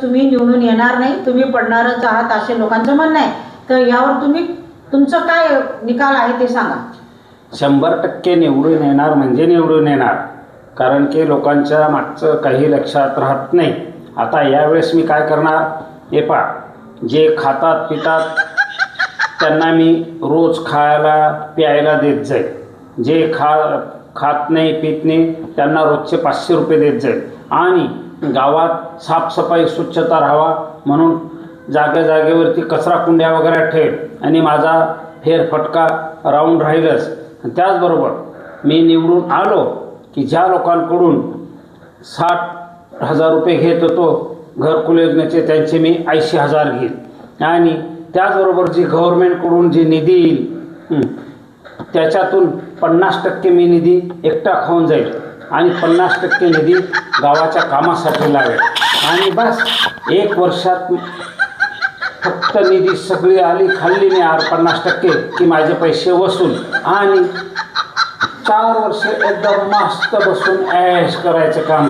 तुम्ही निवडून येणार नाही, तुम्ही पडणारच आहात असे लोकांचं म्हणणं आहे. तर यावर तुम्ही तुमचं काय निकाल आहे ते सांगा. 100% निवडून येणार म्हणजे निवडून येणार, कारण की लोकांच्या मागचं काही लक्षात राहत नाही. आता यावेळेस मी काय करणार हे पहा, जे खातात पितात त्यांना मी रोज खायला प्यायला देत जाईल. जे खात नाही पित नाही त्यांना रोजचे 500 रुपये देत जाईल. आणि गावात साफसफाई स्वच्छता राहावा म्हणून जागेवरती कचरा कुंड्या वगैरे ठेव आणि माझा फेरफटका राऊंड राहीलच. त्याचबरोबर मी निवडून आलो की ज्या लोकांकडून 60,000 रुपये घेत होतो घरकुल योजनेचे, त्यांचे मी 80,000 घेईल. आणि त्याचबरोबर जी गव्हर्मेंटकडून जी निधी येईल त्याच्यातून 50% मी निधी एकटा खाऊन जाईल आणि 50% निधी गावाच्या कामासाठी लावेल. आणि बस 1 वर्षात फक्त निधी सगळी आली खाल्ली मी 50% की माझे पैसे वसूल. आणि 4 वर्ष एकदम मस्त बसून ऐश करायचं काम.